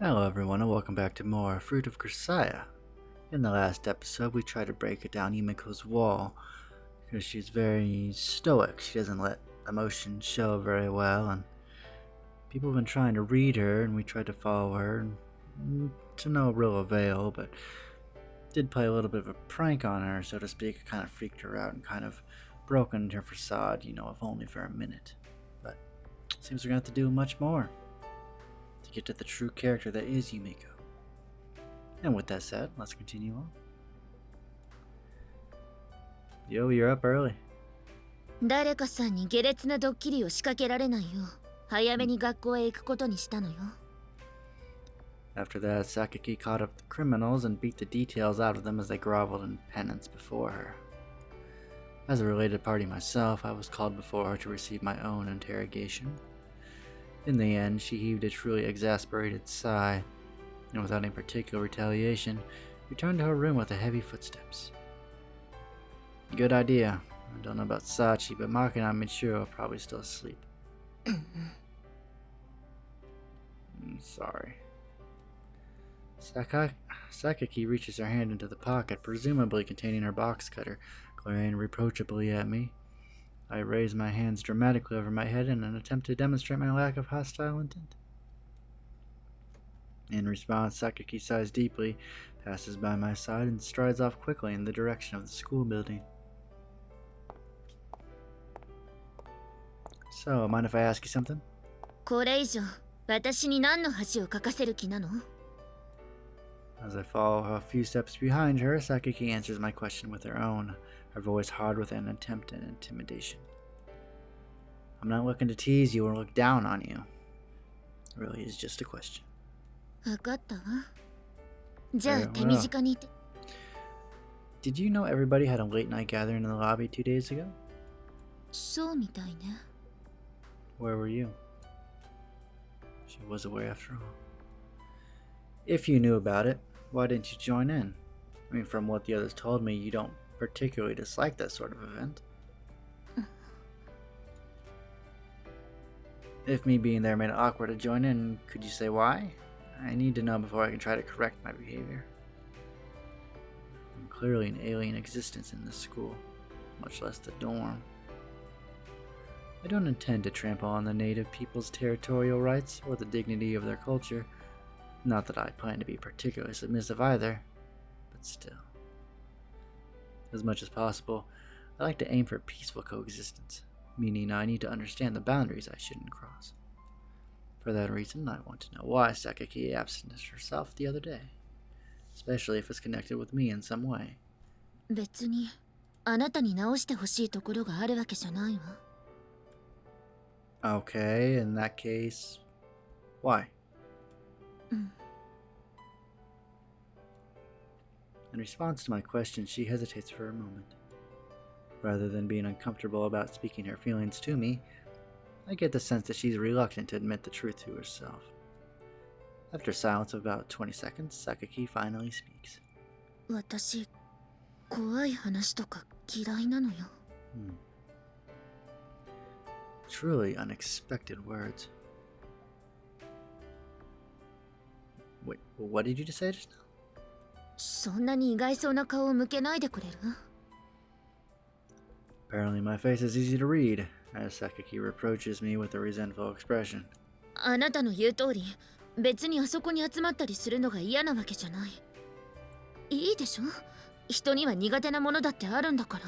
Hello everyone and welcome back to more Fruit of Grisaia. In the last episode we tried to break it down Yumiko's wall because she's very stoic. She doesn't let emotions show very well, and people have been trying to read her and we tried to follow her to no real avail, but did play a little bit of a prank on her, so to speak. It kind of freaked her out and kind of broken her facade, if only for a minute. But seems we're going to have to do much more to get to the true character that is Yumiko. And with that said, let's continue on. Yo, you're up early. 誰かさんに下劣なドッキリを仕掛けられないよう早めに学校へ行くことにしたのよ。 After that, Sakaki caught up the criminals and beat the details out of them as they groveled in penance before her. As a related party myself, I was called before her to receive my own interrogation. In the end, she heaved a truly exasperated sigh, and without any particular retaliation, returned to her room with heavy footsteps. Good idea. I don't know about Sachi, but Maki and Michiro are probably still asleep. I'm sorry. Sakaki reaches her hand into the pocket, presumably containing her box cutter, glaring reproachably at me. I raise my hands dramatically over my head in an attempt to demonstrate my lack of hostile intent. In response, Sakaki sighs deeply, passes by my side, and strides off quickly in the direction of the school building. So, mind if I ask you something? これ以上私に何の恥をかかせる気なの？ As I follow a few steps behind her, Sakaki answers my question with her own, her voice hard with an attempt at intimidation. I'm not looking to tease you or look down on you. It really is just a question. 分かったわ。じゃあ手短に。 Did you know everybody had a late night gathering in the lobby 2 days ago? そうみたいね。 Where were you? She was aware after all. If you knew about it, why didn't you join in? I mean, from what the others told me, you don't particularly dislike that sort of event. If me being there made it awkward to join in, could you say why? I need to know before I can try to correct my behavior. I'm clearly an alien existence in this school, much less the dorm. I don't intend to trample on the native people's territorial rights or the dignity of their culture. Not that I plan to be particularly submissive either, but still. As much as possible, I like to aim for peaceful coexistence, meaning I need to understand the boundaries I shouldn't cross. For that reason, I want to know why Sakaki absented herself the other day, especially if it's connected with me in some way. 別にあなたに直してほしいところがあるわけじゃないわ。 Okay, in that case, why? In response to my question, she hesitates for a moment. Rather than being uncomfortable about speaking her feelings to me, I get the sense that she's reluctant to admit the truth to herself. After a silence of about 20 seconds, Sakaki finally speaks. 私怖い話とか嫌いなのよ。 Truly unexpected words. Wait, what did you just say just now? そんなに意外そうな顔を向けないでくれる？ Apparently my face is easy to read, as Sakaki reproaches me with a resentful expression. あなたの言う通り、別にあそこに集まったりするのが嫌なわけじゃない。いいでしょ？人には苦手なものだってあるんだから。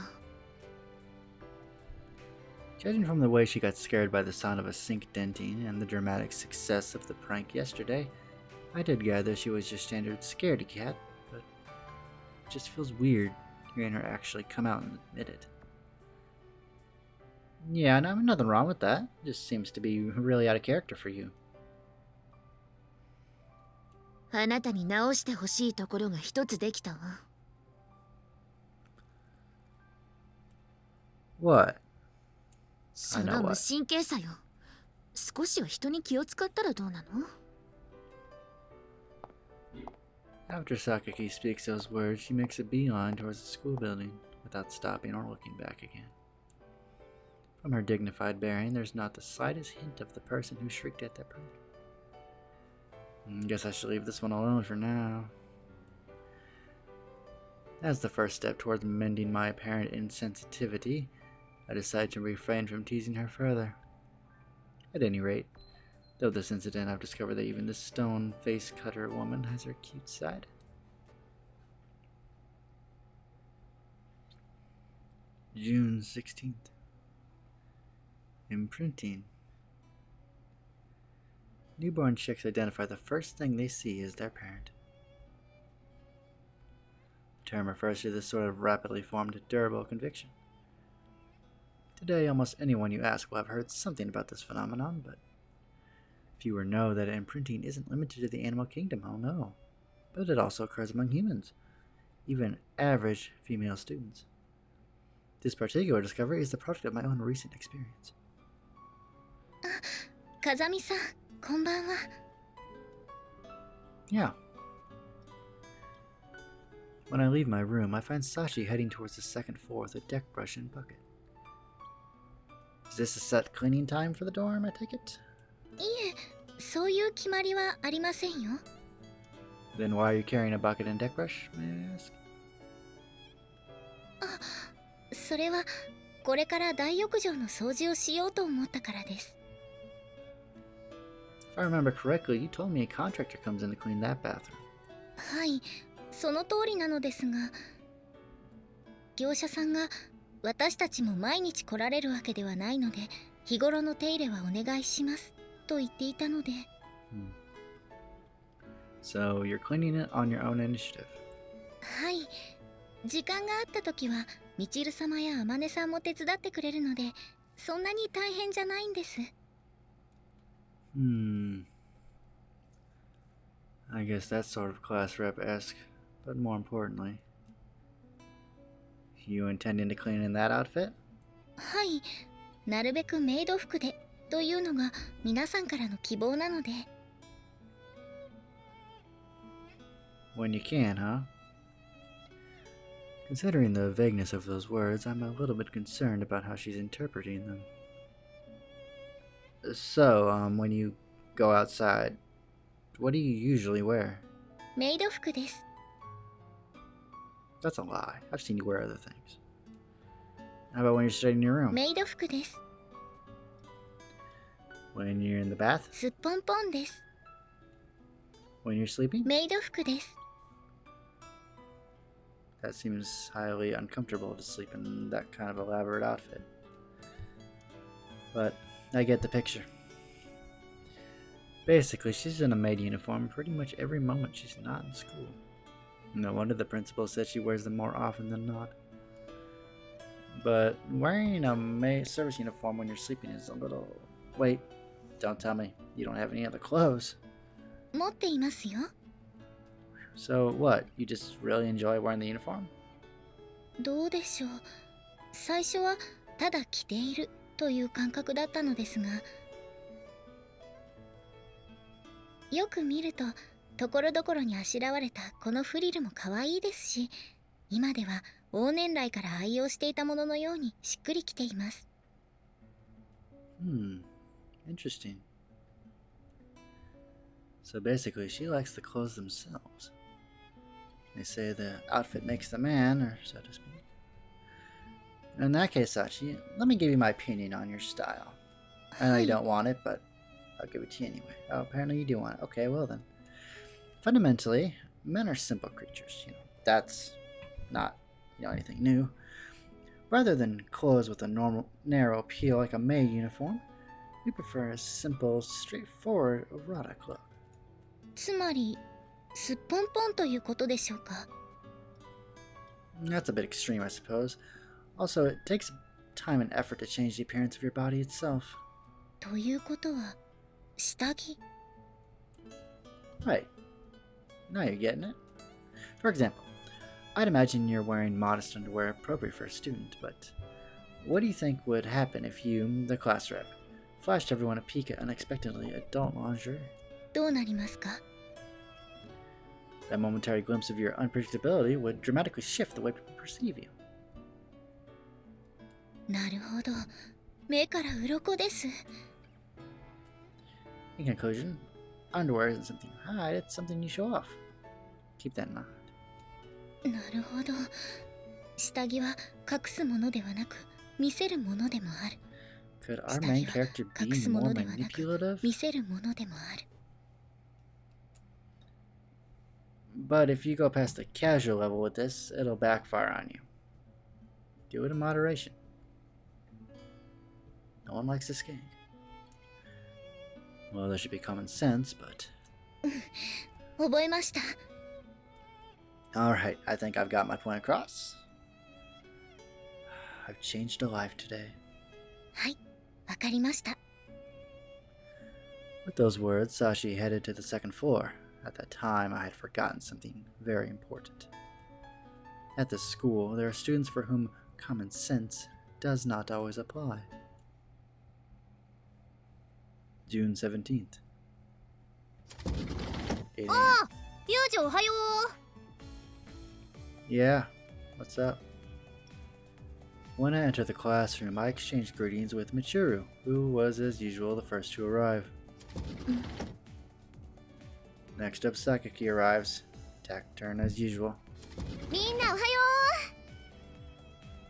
Judging from the way she got scared by the sound of a sink denting and the dramatic success of the prank yesterday, I did gather she was your standard scaredy cat, but it just feels weird hearing her actually come out and admit it. Yeah, no, nothing wrong with that. It just seems to be really out of character for you. あなたに直してほしいところが一つできたわ。 What? その無神経さよ。少しは人に気を使ったらどうなの？ After Sakaki speaks those words, she makes a beeline towards the school building, without stopping or looking back again. From her dignified bearing, there's not the slightest hint of the person who shrieked at that prank. Guess I should leave this one alone for now. As the first step towards mending my apparent insensitivity, I decided to refrain from teasing her further. At any rate, though this incident, I've discovered that even this stone face cutter woman has her cute side. June 16th. Imprinting. Newborn chicks identify the first thing they see as their parent. The term refers to this sort of rapidly formed, durable conviction. Today, almost anyone you ask will have heard something about this phenomenon, but fewer know that imprinting isn't limited to the animal kingdom, oh no. But it also occurs among humans, even average female students. This particular discovery is the product of my own recent experience. Kazami-san, konbanwa. Yeah. When I leave my room, I find Sachi heading towards the second floor with a deck brush and bucket. Is this a set cleaning time for the dorm, I take it? いえ、そういう決まりはありませんよ。 Then why are you carrying a bucket and deck brush, may I ask? それはこれから大浴場の掃除をしようと思ったからです。 If I remember correctly, you told me a contractor comes in to clean that bathroom. はい、その通りなのですが、業者さんが私たちも毎日来られるわけではないので、日頃の手入れはお願いしますと言っていたので。So you're cleaning it on your own initiative. はい、時間があった時はみちる様やあまねさんも手伝ってくれるので、そんなに大変じゃないんです。I guess that's sort of class rep-esque, but more importantly, you intending to clean in that outfit? はい、なるべくメイド服でというのが皆さんからの希望なので。 When you can, huh? Considering the vagueness of those words, I'm a little bit concerned about how she's interpreting them. So, when you go outside, what do you usually wear? メイド服です。 That's a lie. I've seen you wear other things. How about when you're studying in your room? メイド服です。 When you're in the bath? すっぽんぽんです。 When you're sleeping? メイド服です。 That seems highly uncomfortable to sleep in that kind of elaborate outfit. But I get the picture. Basically, she's in a maid uniform pretty much every moment she's not in school. No wonder the principal said she wears them more often than not. But wearing a maid service uniform when you're sleeping is a little... Wait, don't tell me you don't have any other clothes. 持っていますよ。 So what, you just really enjoy wearing the uniform? どうでしょう。最初はただ着ているという感覚だったのですが、よく見るとところどころにあしらわれたこのフリルも可愛いですし、今では往年来から愛用していたもののようにしっくりきています。 Interesting. So basically, she likes the clothes themselves. They say the outfit makes the man, or so to speak. In that case, Sachi, let me give you my opinion on your style. I know you don't want it, but I'll give it to you anyway. Oh, apparently you do want it. Okay, well then. Fundamentally, men are simple creatures. That's not, anything new. Rather than clothes with a normal, narrow appeal like a maid uniform, we prefer a simple, straightforward erotic look. つまり、すっぽんぽんということでしょうか。 That's a bit extreme, I suppose. Also, it takes time and effort to change the appearance of your body itself. ということは、下着。 Right. Now you're getting it. For example, I'd imagine you're wearing modest underwear appropriate for a student, but what do you think would happen if you, the class rep, flashed everyone a peek at unexpectedly adult lingerie? どうなりますか。 That momentary glimpse of your unpredictability would dramatically shift the way people perceive you. なるほど。目から鱗です。 In conclusion, underwear isn't something you hide, it's something you show off. Keep that in mind. なるほど。下着は隠すものではなく見せるものでもある。 Could our main character be more manipulative? 見せるものでもある。 But if you go past the casual level with this, it'll backfire on you. Do it in moderation. No one likes this gang. Well, there should be common sense, but... 覚えました。 Alright, I think I've got my point across. I've changed a life today. はい、わかりました。 With those words, Sachi headed to the second floor. At that time, I had forgotten something very important. At this school, there are students for whom common sense does not always apply. June 17th. 8 a.m. ああ、ユージおはよう。 Yeah, what's up? When I entered the classroom, I exchanged greetings with Michiru, who was as usual the first to arrive. Next up, Sakaki arrives. Attack turn as usual. みんなおはよう。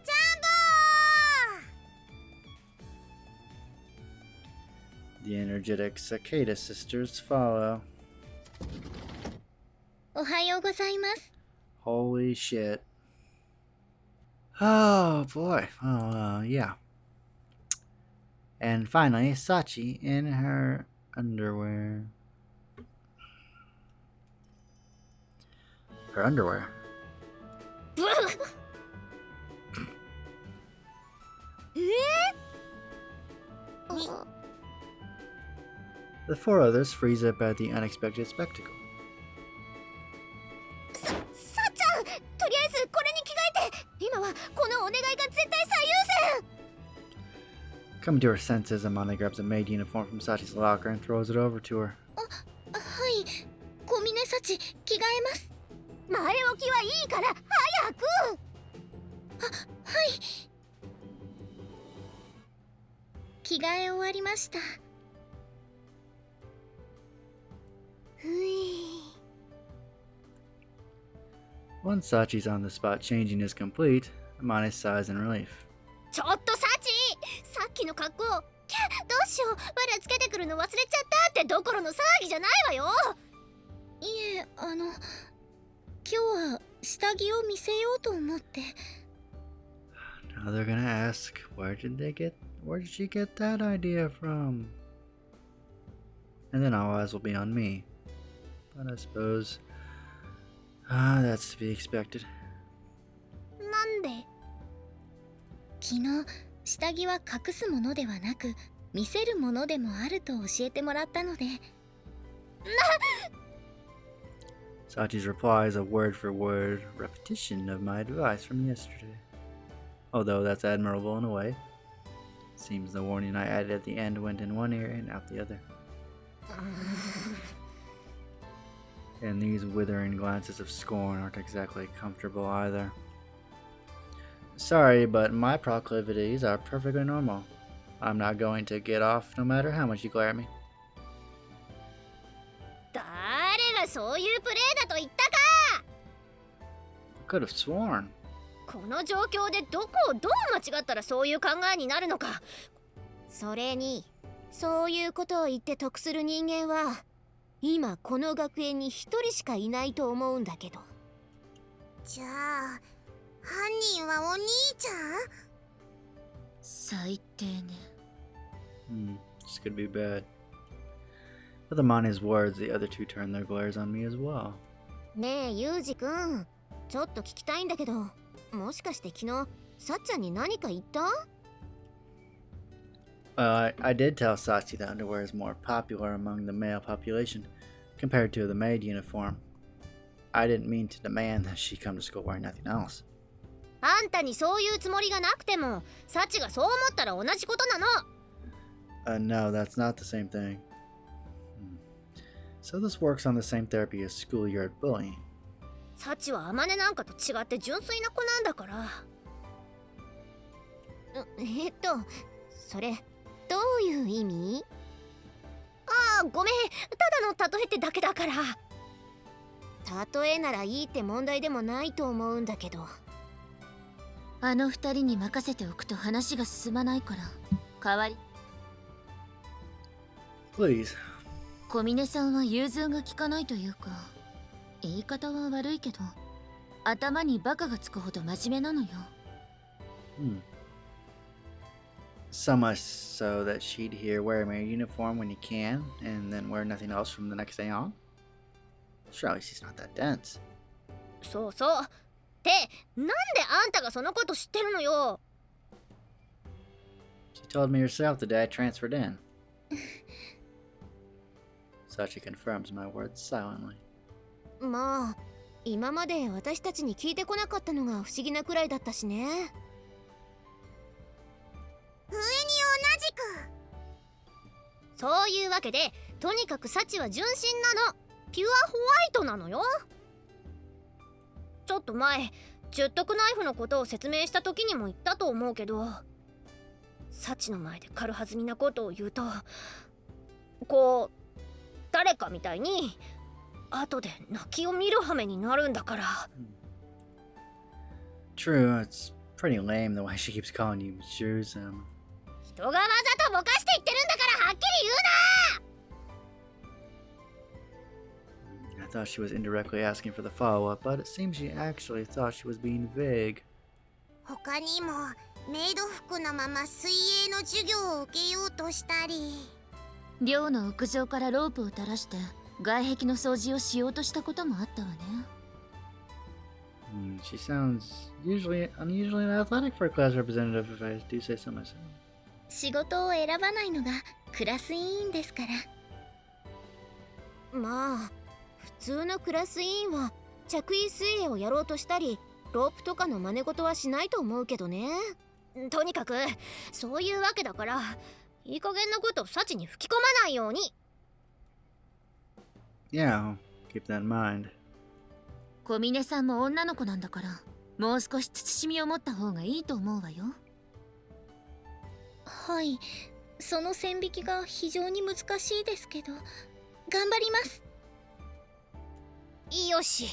ジャンボー。 The energetic Sakata sisters follow. おはようございます。 Holy shit. Oh boy. Oh, yeah. And finally, Sachi in her underwear. Her underwear. The four others freeze up at the unexpected spectacle. さっちゃん、とりあえずこれに着替えて。今はこのお願いが絶対最優先。 Coming to her senses, Amane grabs a maid uniform from Sachi's locker and throws it over to her. はい、小峰幸着替えます。前置きはいいから早く。はい。着替え終わりました。ふい。 Once Sachi's on the spot, changing is complete. Amane sighs in relief. ちょっとサチ、さっきの格好。どうしよう、我つけてくるの忘れちゃったってどころの騒ぎじゃないわよ。いえ、今日は下着を見せようと思って。 Now they're gonna ask, where did she get that idea from? And then all eyes will be on me. But I suppose, that's to be expected. なんで？昨日、下着は隠すものではなく、見せるものでもあると教えてもらったので。Sachi's reply is a word-for-word repetition of my advice from yesterday. Although that's admirable in a way. Seems the warning I added at the end went in one ear and out the other. And these withering glances of scorn aren't exactly comfortable either. Sorry, but my proclivities are perfectly normal. I'm not going to get off no matter how much you glare at me. 誰がそういうプレーだと言ったか。 I could have sworn. この状況でどこをどう間違ったらそういう考えになるのか。それに、そういうことを言って得する人間は今この学園に一人しかいないと思うんだけど。じゃあ犯人はお兄ちゃん？最低ね。This could be bad. With Amane's words, the other two turn their glares on me as well. ねえ、ユウジくん、ちょっと聞きたいんだけど、もしかして昨日、さっちゃんに何か言った？ I did tell Sachi that underwear is more popular among the male population compared to the maid uniform. I didn't mean to demand that she come to school wearing nothing else. あんたにそういうつもりがなくても、サチがそう思ったら同じことなの。No, that's not the same thing. So this works on the same therapy as schoolyard bullying. サチはアマネなんかと違って純粋な子なんだから。それ、どういう意味？あごめん、ただの例えってだけだから。例えならいいって問題でもないと思うんだけど。あの二人に任せておくと話が進まないから、代わり。Please. 小峰さんは融通が利かないというか、言い方は悪いけど、頭にバカがつくほど真面目なのよ。So much so that she'd hear wear a uniform when you can, and then wear nothing else from the next day on? Surely she's not that dense. そうそう。ってなんであんたがそのこと知ってるのよ。She told me herself the day I transferred in. Sachi confirms my words silently. まあ、今まで私たちに聞いてこなかったのが不思議なくらいだったしね。上に同じく。そういうわけで、とにかくサチは純真なの。ピュアホワイトなのよ。ちょっと前、十徳ナイフのことを説明した時にも言ったと思うけど、サチの前で軽はずみなことを言うと、こう誰かみたいに後で泣きを見る羽目になるんだから。True, it's pretty lame the way she keeps calling you Jews. 人がわざとぼかして言ってるんだからはっきり言うな。I thought she was indirectly asking for the follow-up, but it seems she actually thought she was being vague. 他にもメイド服のまま水泳の授業を受けようとしたり、寮の屋上からロープを垂らして外壁の掃除をしようとしたこともあったわね。She sounds unusually athletic for a class representative, if I do say so myself. 仕事を選ばないのがクラス委員ですから。まあ普通のクラス委員は着衣水泳をやろうとしたりロープとかの真似事はしないと思うけどね。とにかくそういうわけだから、いい加減なことをサチに吹き込まないように。Yeah, I'll keep that in mind. 小峰さんも女の子なんだから、もう少し慎みを持った方がいいと思うわよ。はい、その線引きが非常に難しいですけど、頑張ります。よし、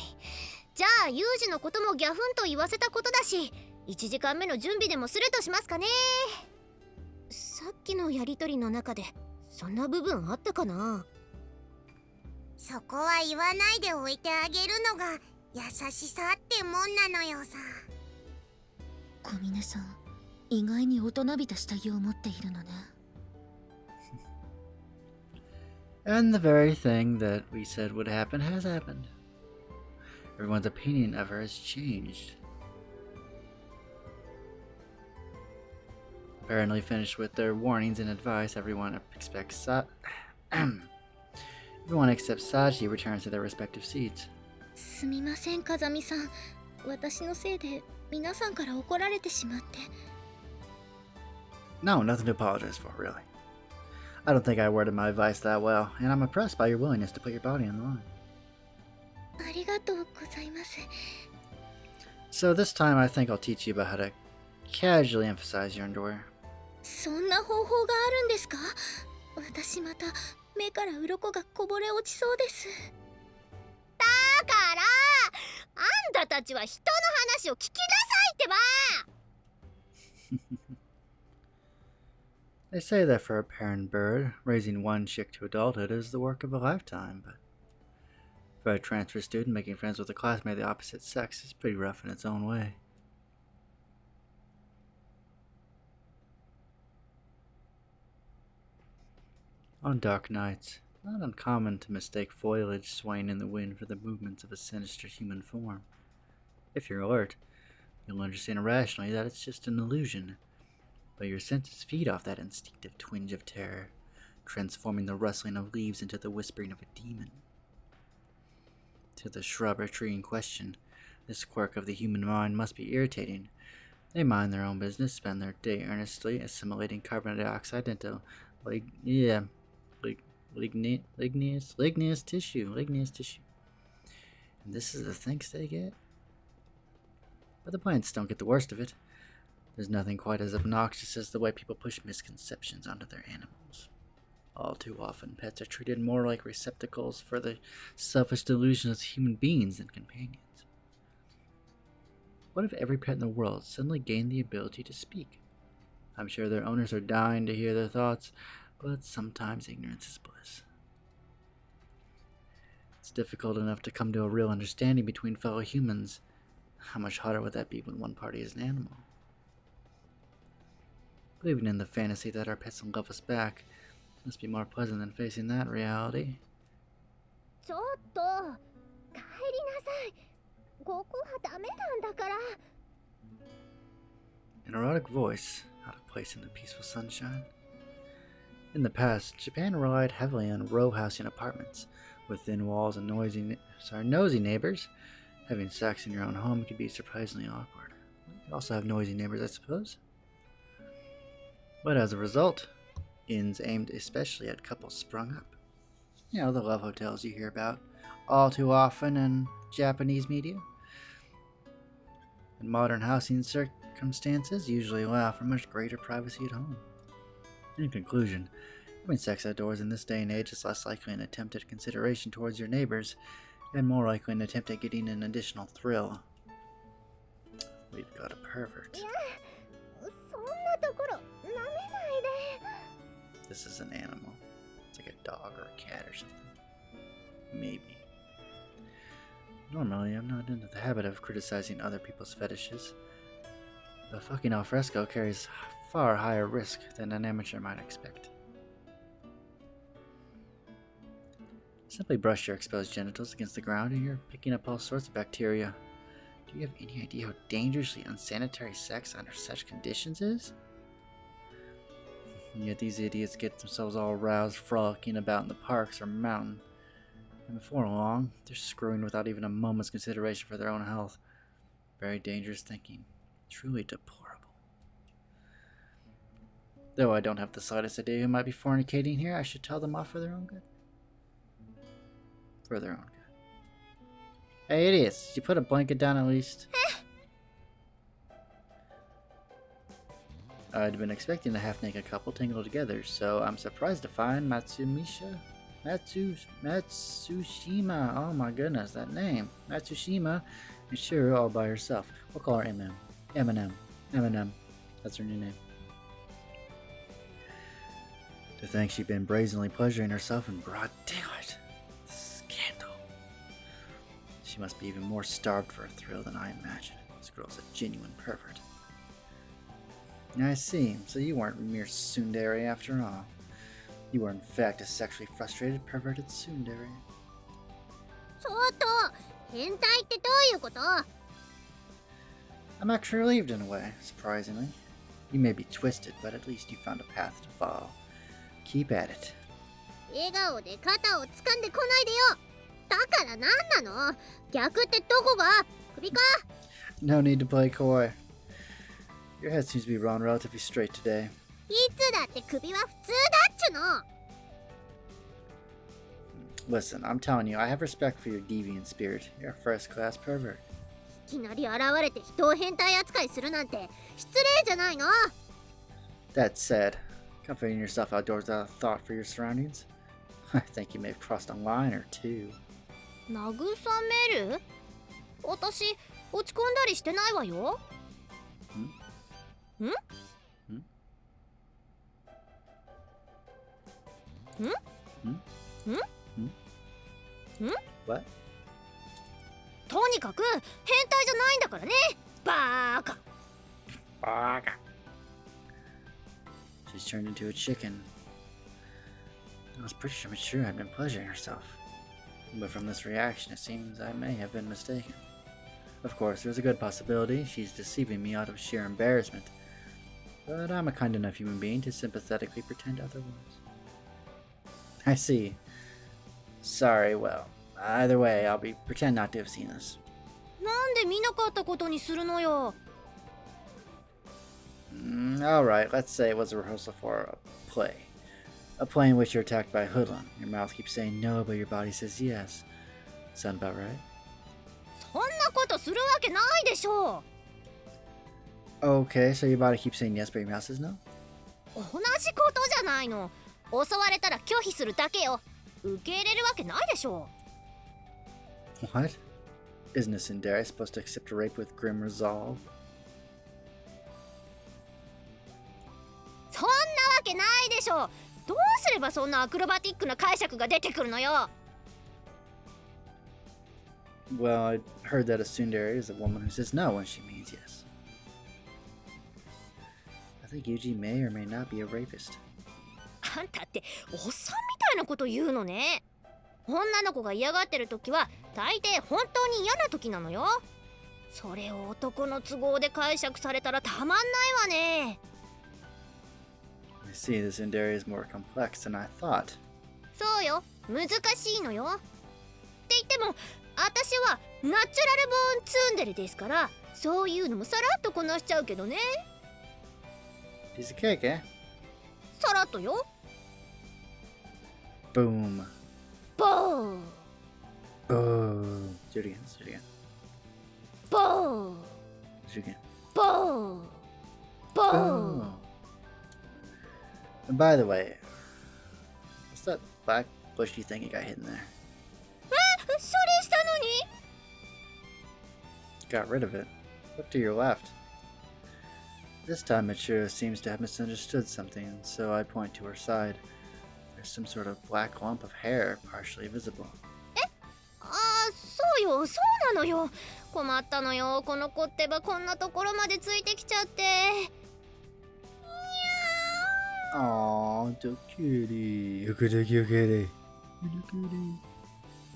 じゃあユージのこともギャフンと言わせたことだし、1時間目の準備でもするとしますかね。さっきのやりとりの中でそんな部分あったかな。そこは言わないでおいてあげるのが優しさってもんなのよさ。小峰さん、意外に大人びた下着を持っているのね。And the very thing that we said would happen has happened. Everyone's opinion of her has changed. Apparently finished with their warnings and advice, everyone expects everyone except Sachi returns to their respective seats. すみません、風見さん。私のせいで皆さんから怒られてしまって。No, nothing to apologize for, really. I don't think I worded my advice that well, and I'm impressed by your willingness to put your body on the line. ありがとうございます。 So this time I think I'll teach you about how to casually emphasize your underwear. そんな方法があるんですか？私また目から鱗がこぼれ落ちそうです。だからあんたたちは人の話を聞きなさいってば。 They say that for a parent bird, raising one chick to adulthood is the work of a lifetime, but for a transfer student, making friends with a classmate of the opposite sex is pretty rough in its own way. On dark nights, not uncommon to mistake foliage swaying in the wind for the movements of a sinister human form. If you're alert, you'll understand rationally that it's just an illusion, but your senses feed off that instinctive twinge of terror, transforming the rustling of leaves into the whispering of a demon. To the shrub or tree in question, this quirk of the human mind must be irritating. They mind their own business, spend their day earnestly assimilating carbon dioxide into ligneous tissue. And this is the thanks they get? But the plants don't get the worst of it. There's nothing quite as obnoxious as the way people push misconceptions onto their animals. All too often, pets are treated more like receptacles for the selfish delusions of human beings than companions. What if every pet in the world suddenly gained the ability to speak? I'm sure their owners are dying to hear their thoughts, but sometimes ignorance is bliss. It's difficult enough to come to a real understanding between fellow humans. How much harder would that be when one party is an animal? Believing in the fantasy that our pets will love us back must be more pleasant than facing that reality. ちょっと帰りなさい。ここはダメなんだから。 An erotic voice, out of place in the peaceful sunshine. In the past, Japan relied heavily on row housing apartments with thin walls and nosy neighbors. Having sex in your own home could be surprisingly awkward. You could also have noisy neighbors, I suppose. But as a result, inns aimed especially at couples sprung up. You know, the love hotels you hear about all too often in Japanese media. And modern housing circumstances usually allow for much greater privacy at home. In conclusion, having sex outdoors in this day and age is less likely an attempt at consideration towards your neighbors, and more likely an attempt at getting an additional thrill. We've got a pervert. This is an animal. It's like a dog or a cat or something. Maybe. Normally, I'm not into the habit of criticizing other people's fetishes, but fucking al fresco carries far higher risk than an amateur might expect. Simply brush your exposed genitals against the ground and you're picking up all sorts of bacteria. Do you have any idea how dangerously unsanitary sex under such conditions is? And yet these idiots get themselves all aroused frolicking about in the parks or mountain. And before long, they're screwing without even a moment's consideration for their own health. Very dangerous thinking. Truly deplorable. Though I don't have the slightest idea who might be fornicating here, I should tell them off for their own good. For their own good. Hey, idiots, did you put a blanket down at least? I'd been expecting a half-naked couple tangled together, so I'm surprised to find Matsushima. Oh my goodness, that name. Matsushima and Shiro all by herself. We'll call her Eminem. That's her new name. To think she'd been brazenly pleasuring herself in broad daylight. Scandal. She must be even more starved for a thrill than I imagined. This girl's a genuine pervert. I see. So you weren't mere tsundere after all. You were in fact a sexually frustrated, perverted tsundere. ちょっと変態ってどういうこと？ I'm actually relieved in a way, surprisingly. You may be twisted, but at least you found a path to follow. Keep at it. 笑顔で肩を掴んでこないでよ。だから何なの？逆ってどこが？首か？ No need to play coy. Your head seems to be rolling relatively straight today. いつだって首は普通だっちゅの。 Listen, I'm telling you, I have respect for your deviant spirit. You're a first-class pervert. いきなり現れて人を変態扱いするなんて失礼じゃないの？ That said, comforting yourself outdoors without a thought for your surroundings? I think you may have crossed a line or two. 慰める？私落ち込んだりしてないわよ。ん？What? とにかく変態じゃないんだからね。バーカ。She's turned into a chicken. I was pretty sure I'd been pleasuring herself. But from this reaction, it seems I may have been mistaken. Of course, there's a good possibility she's deceiving me out of sheer embarrassment. But I'm a kind enough human being to sympathetically pretend otherwise. I see. Sorry, well, either way, I'll pretend not to have seen this. なんで見なかったことにするのよ。Alright, let's say it was a rehearsal for a play. A play in which you're attacked by a hoodlum. Your mouth keeps saying no, but your body says yes. Sound about right? そんなことするわけないでしょう。 Okay, so your body keeps saying yes, but your mouth says no? 同じことじゃないの。襲われたら拒否するだけよ。受け入れるわけないでしょ。 What? Isn't a tsundere supposed to accept a rape with grim resolve? そんなわけないでしょ。どうすればそんなアクロバティックな解釈が出てくるのよ。 Well, I heard that a tsundere is a woman who says no when she means yes. I think Yuji may or may not be a rapist. あんたっておっさんみたいなこと言うのね。女の子が嫌がってる時は大抵本当に嫌な時なのよ。それを男の都合で解釈されたらたまんないわね。 I see, the tsundere is more complex than I thought. そうよ、難しいのよ。って言っても私はナチュラルボーンツンデレですから、そういうのもさらっとこなしちゃうけどね。 Piece of cake, eh? さらっとよ。 Boom. ボー Boom. Do it again, do it again. ボー Do it again. ボーボー。 Boom. And by the way, what's that black bushy thing you got hidden there? 処理したのに。 Got rid of it. Look to your left. This time Michiru seems to have misunderstood something, so I point to her side. There's some sort of black lump of hair partially visible. ああ、そうよ、そうなのよ。困ったのよ、この子ってばこんなところまでついてきちゃって。 Aww, the kitty. Kitty.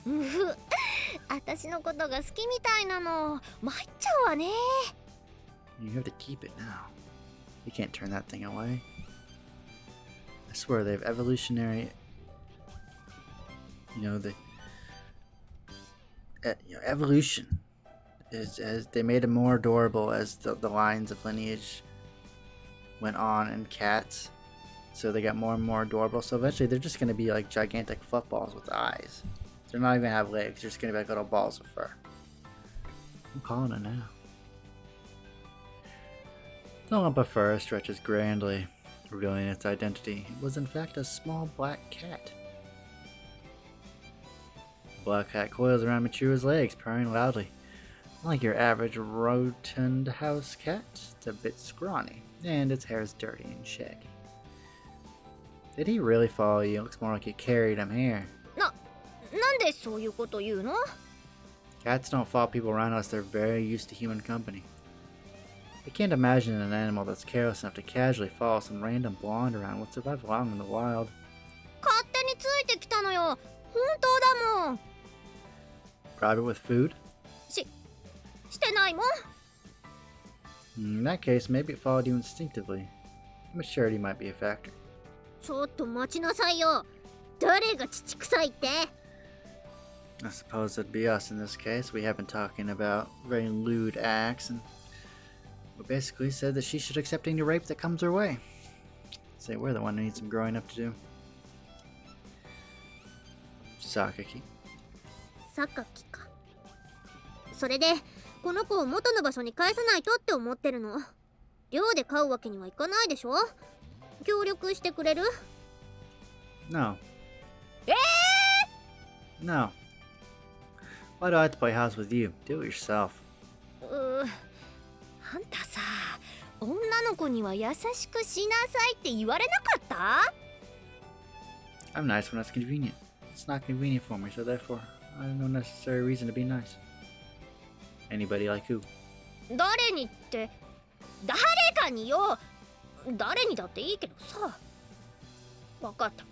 うふ、私のことが好きみたいなの。参っちゃうわね。 You have to keep it now. You can't turn that thing away. I swear they have evolutionary. Evolution is as they made it more adorable as the lines of lineage went on in cats. So they got more and more adorable. So eventually they're just gonna be like gigantic fluff balls with eyes. They're not even gonna have legs. They're just gonna be like little balls of fur. I'm calling it now. The lump of fur stretches grandly, revealing its identity. It was in fact a small black cat. The black cat coils around Michiru's legs, purring loudly. Unlike your average rotund house cat, it's a bit scrawny, and its hair is dirty and shaggy. Did he really follow you? It looks more like you carried him here. なんでそういうこと言うの？ Cats don't follow people around unless they're very used to human company. I can't imagine an animal that's careless enough to casually follow some random blonde around would survive long in the wild. 勝手についてきたのよ。本当だもん。 Bribe it with food? してないもん。 In that case, maybe it followed you instinctively. Maturity might be a factor. ちょっと待ちなさいよ。誰が乳臭いって？ I suppose it'd be us in this case. We have been talking about very lewd acts, and we basically said that she should accept any rape that comes her way. Say we're the one who needs some growing up to do. Sakaki. 榊か。それでこの子を元の場所に返さないとって思ってるの。寮で飼うわけにはいかないでしょ。協力してくれる？ No. No. Why do I have to play house with you? Do it yourself. あんたさ、女の子には優しくしなさいって言われなかった？ I'm nice when it's convenient. It's not convenient for me, so therefore, I have no necessary reason to be nice. Anybody like who? 誰にって、誰かによ。誰にだっていいけどさ。わかった。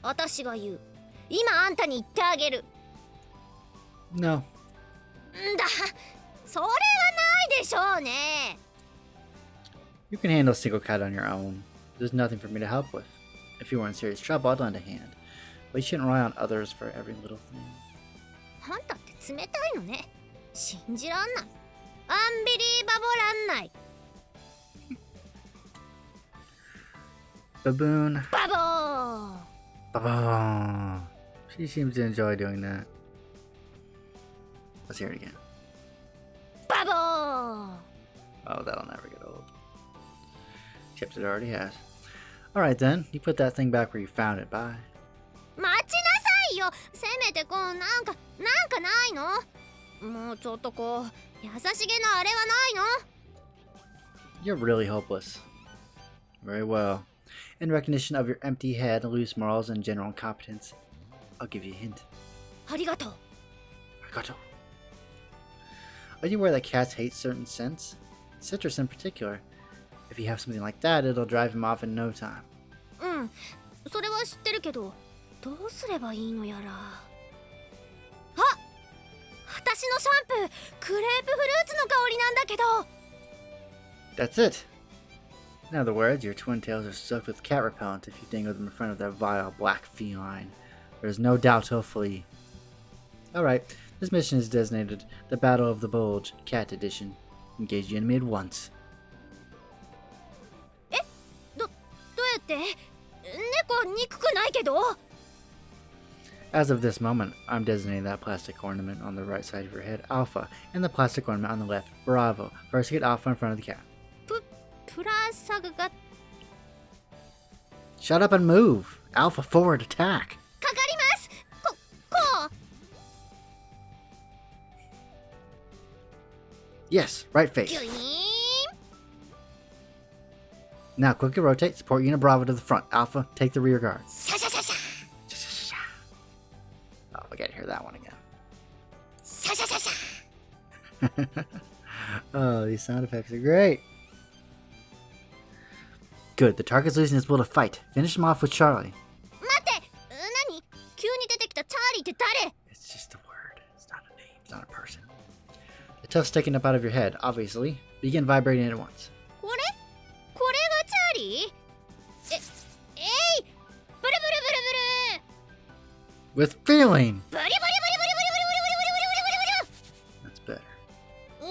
私が言う。今あんたに言ってあげる。 No. んだ、それはないでしょうね。 You can handle a single cat on your own. There's nothing for me to help with. If you were in serious trouble, I'd lend a hand. But you shouldn't rely on others for every little thing. あんたって冷たいのね。信じらんない。アンビリーバボらんない。 Baboon. バボー。 Baboon. She seems to enjoy doing that. Let's hear it again. バボー。 Oh, that'll never get old. Except it already has. Alright then, you put that thing back where you found it. Bye. 待ちなさいよ。せめてこうなんかないの？もうちょっとこう優しげなあれはないの？ You're really hopeless. Very well. In recognition of your empty head, loose morals, and general incompetence, I'll give you a hint. ありがとう。 Arigato. Are you aware that cats hate certain scents? Citrus in particular. If you have something like that, it'll drive him off in no time. うん、それは知ってるけど、どうすればいいのやら。あ、私のシャンプー、クレープフルーツの香りなんだけど。That's it. In other words, your twin tails are soaked with cat repellent if you dangle them in front of that vile black feline. There's no doubt he'll flee. Alright, this mission is designated the Battle of the Bulge, Cat Edition. Engage the enemy at once. どうやって？猫憎くないけど。 As of this moment, I'm designating that plastic ornament on the right side of your head, Alpha, and the plastic ornament on the left, Bravo. First, get Alpha in front of the cat. プラサグが Shut up and move! Alpha, forward, attack! かかります。こう。 Yes, right ギ face. ュイーン。 Now, quickly rotate, support unit Bravo to the front. Alpha, take the rear guard. シャシャシャシャ。 Oh, I gotta hear that one again. シャシャシャシャ。 Oh, these sound effects are great. Good, the target's losing his will to fight. Finish him off with Charlie. 待って、何？急に出てきたチャーリーって誰？ It's just a word. It's not a name. It's not a person. The tuft's sticking up out of your head, obviously. Begin vibrating it at once. これがチャーリー？えい！ブルブルブルブル！ With feeling! ブリブリブリブリブリブリブリブリブリブリブリブリ That's better. にゃ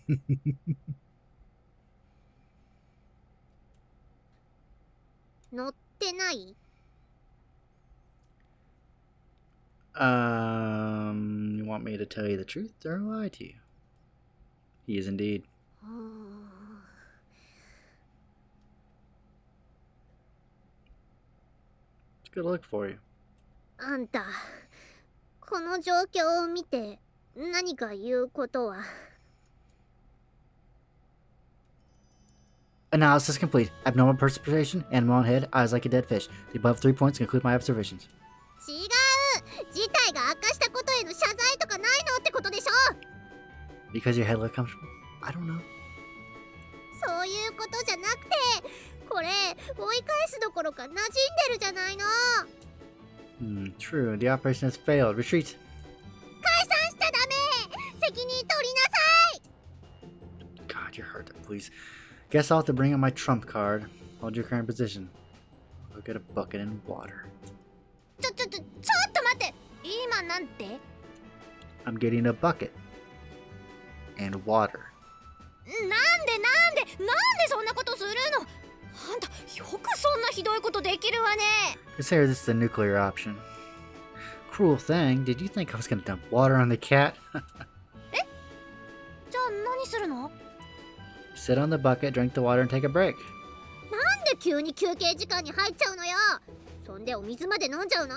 ー乗ってない？ You want me to tell you the truth or lie to you? He is indeed. It's a good look for you. あんた、この状況を見て何か言うことは？ Analysis complete. Abnormal perspiration, animal on head, eyes like a dead fish. The above 3 points conclude my observations. 違う！事態が悪化したことへの謝罪とかないのってことでしょ？ Because your head looked comfortable? I don't know. そういうことじゃなくて、これ追い返すどころか馴染んでるじゃないの。 True. The operation has failed. Retreat. 解散しちゃダメ！責任取りなさい！ God, you're hurt. Please. Guess I'll have to bring out my trump card. Hold your current position. I'll get a bucket and water. ちょっと待って！今なんて？ I'm getting a bucket. And water. なんでそんなことするの？あんた、よくそんなひどいことできるわね。 Consider this the nuclear option. Cruel thing. Did you think I was gonna dump water on the cat? じゃあ何するの？ Sit on the bucket, drink the water, and take a break. なんで急に休憩時間に入っちゃうのよ。そんでお水まで飲んじゃうの？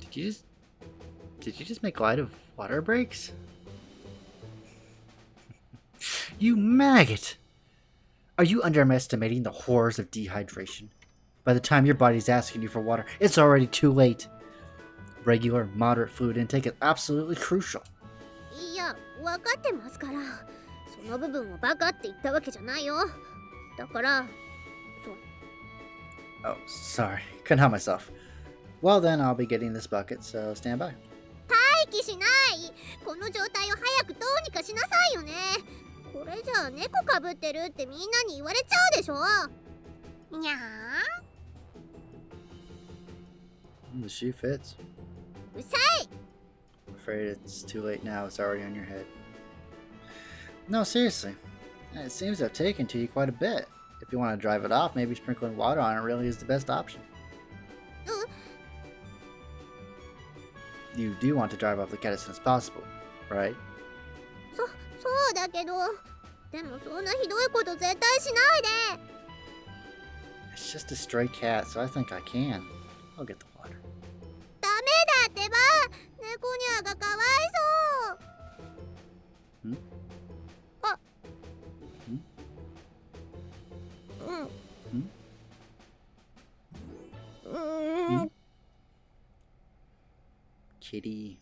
Did you just make light of water breaks? You maggot! Are you underestimating the horrors of dehydration? By the time your body's asking you for water, it's already too late. Regular, moderate fluid intake is absolutely crucial. いや、分かってますから。その部分をバカって言ったわけじゃないよ。だから、Oh, sorry. Couldn't help myself. Well then, I'll be getting this bucket, so stand by. 待機しない。この状態を早くどうにかしなさいよね。これじゃあ猫かぶってるってみんなに言われちゃうでしょ。にゃー。 The shoe fits. うさい。 I'm afraid it's too late now. It's already on your head. No, seriously. It seems to have taken to you quite a bit. If you want to drive it off, maybe sprinkling water on it really is the best option. You do want to drive off the cat as soon as possible. right? そうだけど、でもそんなひどいこと絶対しないで。 It's just a stray cat, so I think I can. I'll get the water. ダメだってば、猫ニャーがかわいそう。んあ、ん Kitty.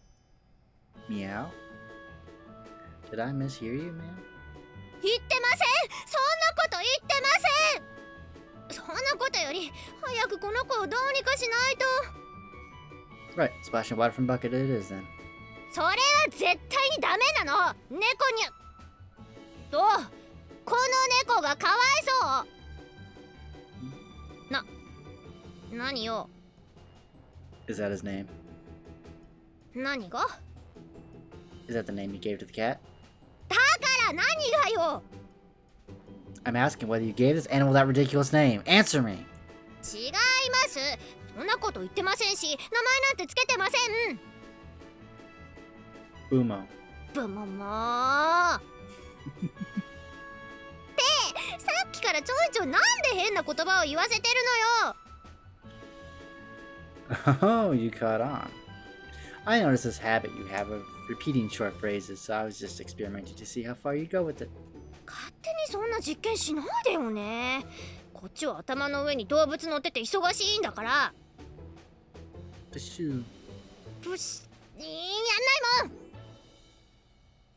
Meow? Did I mishear you, ma'am? 言ってません。そんなこと言ってません。そんなことより早くこの子をどうにかしないと。 Right, splashing water from bucket it is then. それは絶対にダメなの。猫にゃとこの猫がかわいそう。何よ。 Is that his name? 何が？ Is that the name you gave to the cat? だから何がよ。 I'm asking whether you gave this animal that ridiculous name. Answer me! 違います。そんなこと言ってませんし、名前なんてつけてません。 Boomo. ブモモー。で、さっきからちょいちょいなんで変な言葉を言わせてるのよ。 Oh, you caught on. I noticed this habit you have of repeating short phrases, so I was just experimenting to see how far you go with it. 勝手にそんな実験しないでよね。こっちは頭の上に動物乗ってて忙しいんだから。 Pshoo. ブシやんない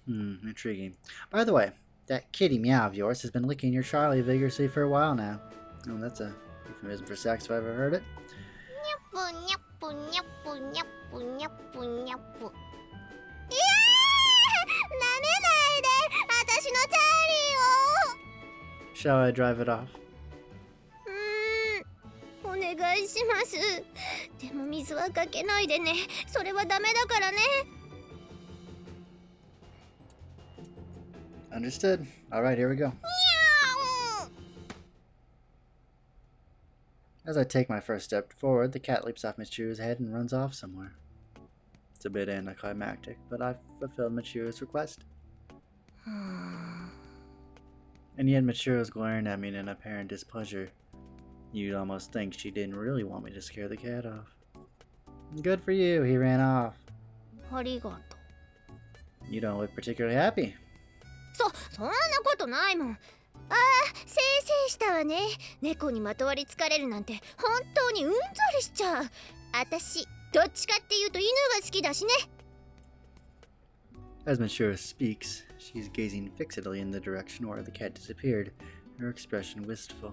もん。 Intriguing. By the way, that kitty meow of yours has been licking your Charlie vigorously for a while now. Oh, that's a euphemism for sex if I've ever heard it. にゃっぷにゃっぷにゃっぷにゃっぷにゃっぷ。いやー、舐めないで、私のチャーリーを。 Shall I drive it off? お願いします。でも水はかけないでね。それはダメだからね。 Understood. Alright, here we go. As I take my first step forward, the cat leaps off Michiru's head and runs off somewhere. It's a bit anticlimactic, but I've fulfilled Michiru's request. And yet Michiru's glaring at me in apparent displeasure. You'd almost think she didn't really want me to scare the cat off. Good for you, he ran off. ありがとう。 You don't look particularly happy. そんなことないもん。ああ、せいせいしたわね。猫にまとわりつかれるなんて本当にうんざりしちゃう。あたしどっちかっていうと犬が好きだしね。 As Michiru speaks, she's gazing fixedly in the direction where the cat disappeared, her expression wistful.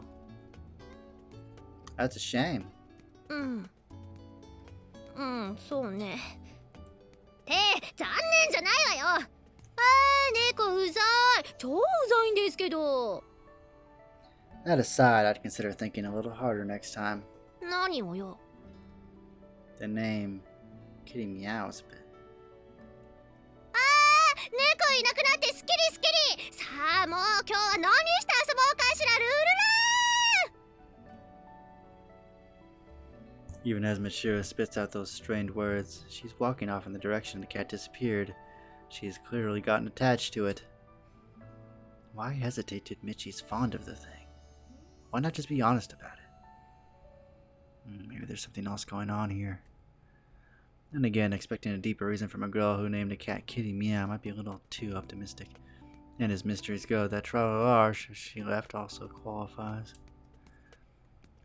That's a shame. そうね。残念じゃないわよ。猫うざい。超うざいんですけど。 That aside, I'd consider thinking a little harder next time. 何をよ。 The name Kitty Meows a bit. 猫いなくなってスッキリスッキリ。さあもう今日は何して遊ぼうかしら。ルールル Even as Michiru spits out those strained words, she's walking off in the direction the cat disappeared. She's clearly gotten attached to it. Why hesitate to admit she's fond of the thing? Why not just be honest about it? Maybe there's something else going on here. And again, expecting a deeper reason from a girl who named a cat Kitty Meow might be a little too optimistic. And as mysteries go, that tra-la-la she left also qualifies.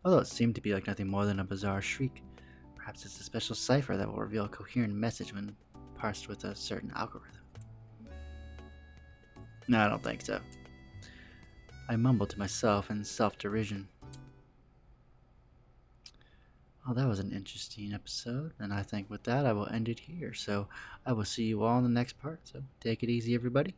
Although it seemed to be like nothing more than a bizarre shriek. Perhaps it's a special cipher that will reveal a coherent message when parsed with a certain algorithm. No, I don't think so. I mumbled to myself in self-derision. Well, that was an interesting episode, and I think with that I will end it here. So I will see you all in the next part. So take it easy, everybody.